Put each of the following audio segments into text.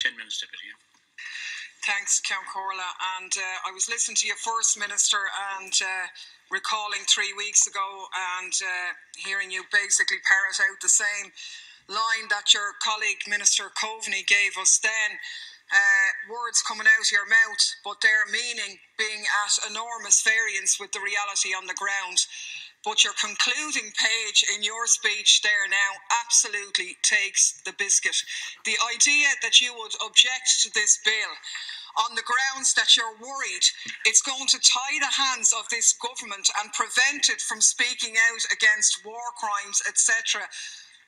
10 minutes, Deputy. Thanks, Count Corla. And I was listening to you first, Minister, and recalling 3 weeks ago and hearing you basically parrot out the same line that your colleague, Minister Coveney, gave us then. Words coming out of your mouth, but their meaning being at enormous variance with the reality on the ground. But your concluding page in your speech there now absolutely takes the biscuit. The idea that you would object to this bill on the grounds that you're worried it's going to tie the hands of this government and prevent it from speaking out against war crimes, etc.,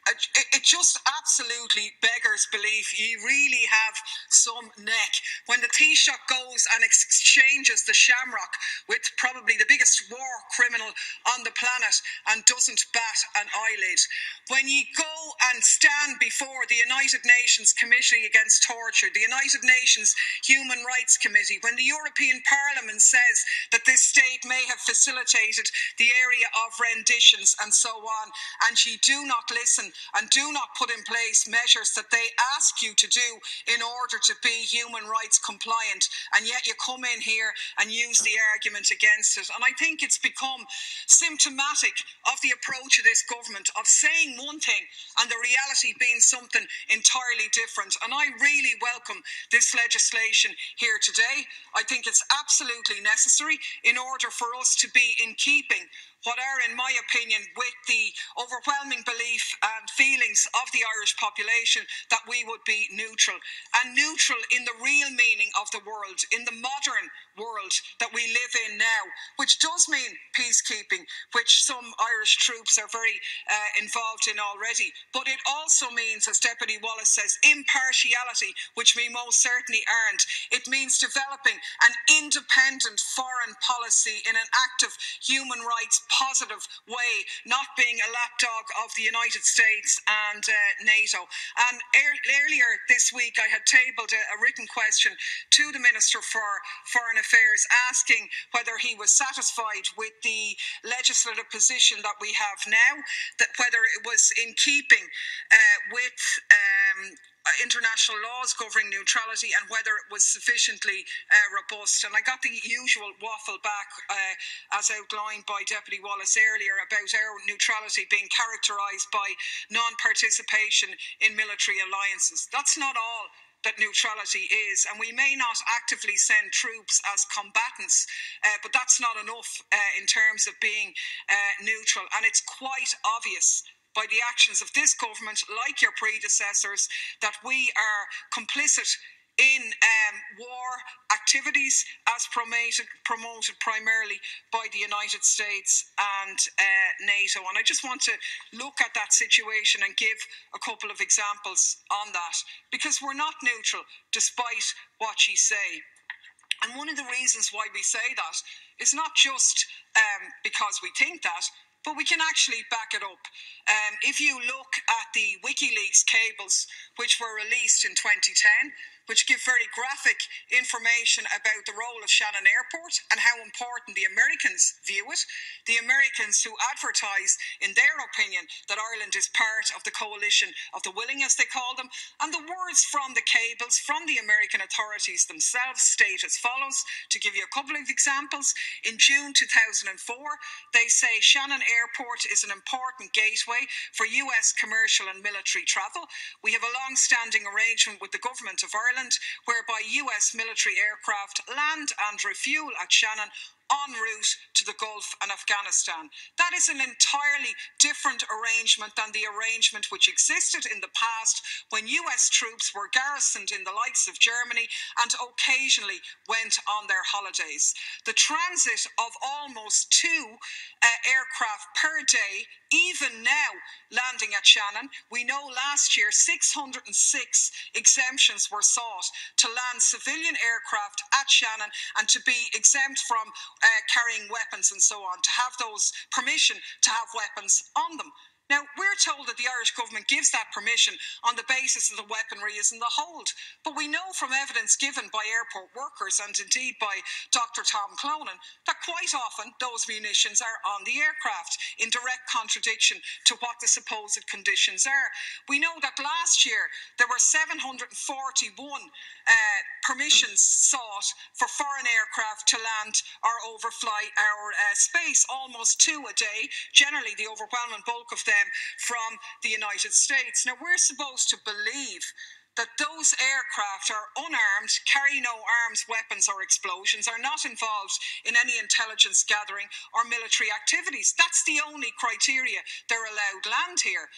it just absolutely beggars belief. You really have some neck. When the Taoiseach goes and exchanges the shamrock with probably the biggest war criminal on the planet and doesn't bat an eyelid. When you go and stand before the United Nations Committee Against Torture, the United Nations Human Rights Committee, when the European Parliament says that this state may have facilitated the area of renditions and so on, and you do not listen and do not put in place measures that they ask you to do in order to be human rights compliant, and yet you come in here and use the argument against it. And I think it's become symptomatic of the approach of this government of saying one thing and the reality being something entirely different. And I really welcome this legislation here today. I think it's absolutely necessary in order for us to be in keeping what are, in my opinion, with the overwhelming belief and feelings of the Irish population that we would be neutral. And neutral in the real meaning of the world, in the modern world that we live in now, which does mean peacekeeping, which some Irish troops are very involved in already. But it also means, as Deputy Wallace says, impartiality, which we most certainly aren't. It means developing an independent foreign policy in an active human rights positive way, not being a lapdog of the United States and NATO. And earlier this week I had tabled a written question to the Minister for Foreign Affairs asking whether he was satisfied with the legislative position that we have now, that whether it was in keeping with international laws governing neutrality and whether it was sufficiently robust. And I got the usual waffle back as outlined by Deputy Wallace earlier about our neutrality being characterised by non-participation in military alliances. That's not all that neutrality is, and we may not actively send troops as combatants, but that's not enough in terms of being neutral. And it's quite obvious by the actions of this government, like your predecessors, that we are complicit in war activities as promoted primarily by the United States and NATO. And I just want to look at that situation and give a couple of examples on that, because we're not neutral despite what you say. And one of the reasons why we say that is not just because we think that, but we can actually back it up. If you look at the WikiLeaks cables, which were released in 2010, which give very graphic information about the role of Shannon Airport and how important the Americans view it, the Americans who advertise, in their opinion, that Ireland is part of the coalition of the willing, as they call them, and the words from the cables from the American authorities themselves state as follows. To give you a couple of examples, in June 2004, they say Shannon Airport is an important gateway for US commercial and military travel. We have a long-standing arrangement with the government of Ireland whereby US military aircraft land and refuel at Shannon en route to the Gulf and Afghanistan. That is an entirely different arrangement than the arrangement which existed in the past when US troops were garrisoned in the likes of Germany and occasionally went on their holidays. The transit of almost 2 aircraft per day, even now landing at Shannon. We know last year 606 exemptions were sought to land civilian aircraft at Shannon and to be exempt from carrying weapons and so on, to have those permission to have weapons on them. Now, we're told that the Irish government gives that permission on the basis that the weaponry is in the hold. But we know from evidence given by airport workers and indeed by Dr. Tom Clonan that quite often those munitions are on the aircraft in direct contradiction to what the supposed conditions are. We know that last year there were 741 permissions sought for foreign aircraft to land or overfly our space, almost 2 a day, generally the overwhelming bulk of them from the United States. Now, we're supposed to believe that those aircraft are unarmed, carry no arms, weapons or explosions, are not involved in any intelligence gathering or military activities. That's the only criteria they're allowed land here.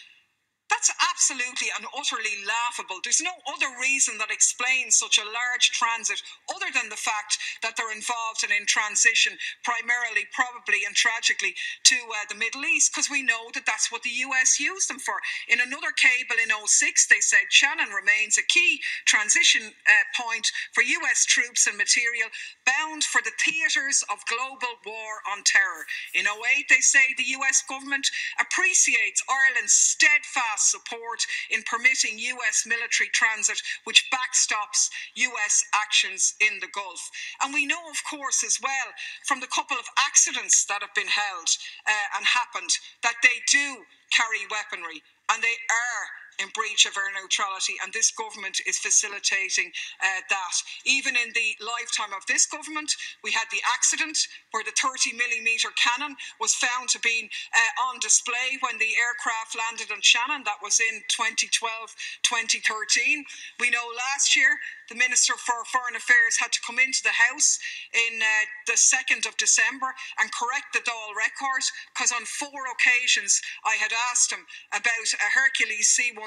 That's absolutely and utterly laughable. There's no other reason that explains such a large transit other than the fact that they're involved and in transition primarily, probably and tragically, to the Middle East, because we know that that's what the US used them for. In another cable in 2006, they said Shannon remains a key transition point for US troops and material bound for the theatres of global war on terror. In 2008, they say the US government appreciates Ireland's steadfast support in permitting US military transit, which backstops US actions in the Gulf. And we know, of course, as well, from the couple of accidents that have been held and happened, that they do carry weaponry and they are in breach of our neutrality, and this government is facilitating that. Even in the lifetime of this government, we had the accident where the 30mm cannon was found to be on display when the aircraft landed on Shannon. That was in 2012-2013. We know last year the Minister for Foreign Affairs had to come into the House in the 2nd of December and correct the Dáil record, because on 4 occasions I had asked him about a Hercules C-130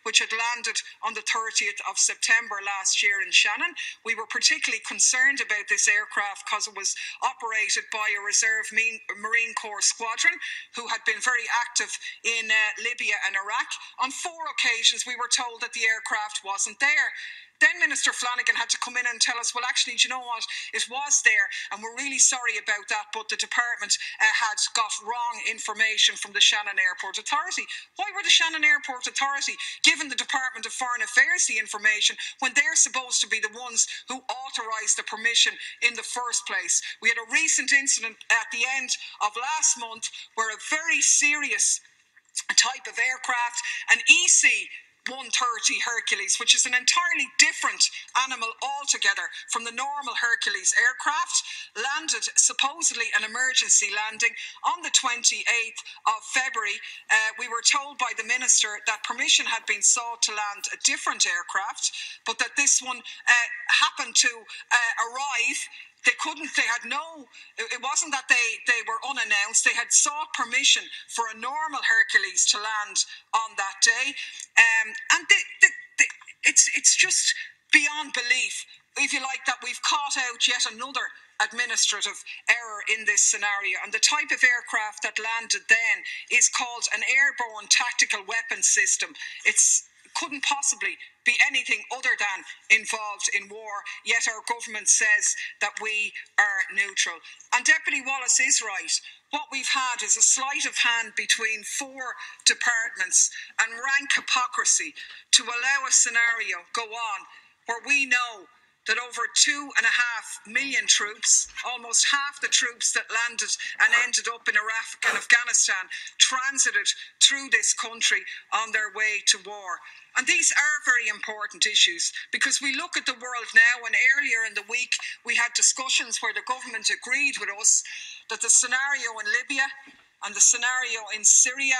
which had landed on the 30th of September last year in Shannon. We were particularly concerned about this aircraft because it was operated by a reserve Marine Corps squadron who had been very active in Libya and Iraq. On 4 occasions we were told that the aircraft wasn't there. Then Minister Flanagan had to come in and tell us, well, actually, do you know what? It was there, and we're really sorry about that, but the department had got wrong information from the Shannon Airport Authority. Why were the Shannon Airport Authority giving the Department of Foreign Affairs the information when they're supposed to be the ones who authorised the permission in the first place? We had a recent incident at the end of last month where a very serious type of aircraft, an EC-130 Hercules, which is an entirely different animal altogether from the normal Hercules aircraft, landed supposedly an emergency landing on the 28th of February. We were told by the Minister that permission had been sought to land a different aircraft, but that this one happened to arrive. It wasn't that they were unannounced. They had sought permission for a normal Hercules to land on that day. And it's just beyond belief, if you like, that we've caught out yet another administrative error in this scenario. And the type of aircraft that landed then is called an airborne tactical weapons system. Couldn't possibly be anything other than involved in war, yet our government says that we are neutral. And Deputy Wallace is right. What we've had is a sleight of hand between 4 departments and rank hypocrisy to allow a scenario go on where we know that over 2.5 million troops, almost half the troops that landed and ended up in Iraq and Afghanistan, transited through this country on their way to war. And these are very important issues, because we look at the world now, and earlier in the week we had discussions where the government agreed with us that the scenario in Libya and the scenario in Syria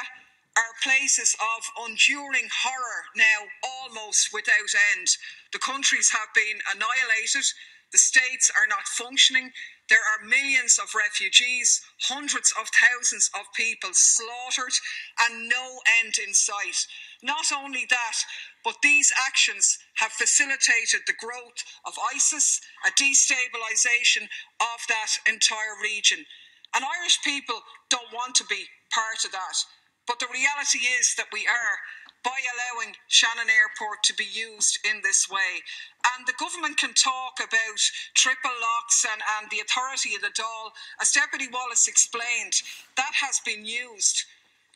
are places of enduring horror now, almost without end. The countries have been annihilated. The states are not functioning. There are millions of refugees, hundreds of thousands of people slaughtered, and no end in sight. Not only that, but these actions have facilitated the growth of ISIS, a destabilisation of that entire region. And Irish people don't want to be part of that. But the reality is that we are, by allowing Shannon Airport to be used in this way. And the government can talk about triple locks and the authority of the Dáil. As Deputy Wallace explained, that has been used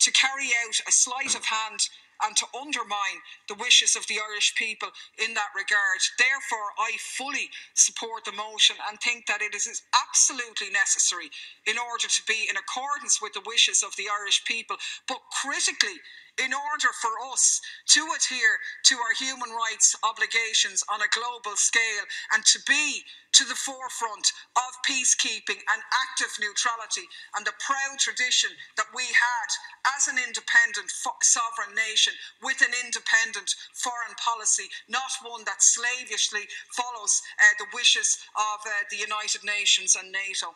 to carry out a sleight of hand and to undermine the wishes of the Irish people in that regard. Therefore, I fully support the motion and think that it is absolutely necessary in order to be in accordance with the wishes of the Irish people, but critically, in order for us to adhere to our human rights obligations on a global scale and to be to the forefront of peacekeeping and active neutrality and the proud tradition that we had as an independent sovereign nation with an independent foreign policy, not one that slavishly follows the wishes of the United Nations and NATO.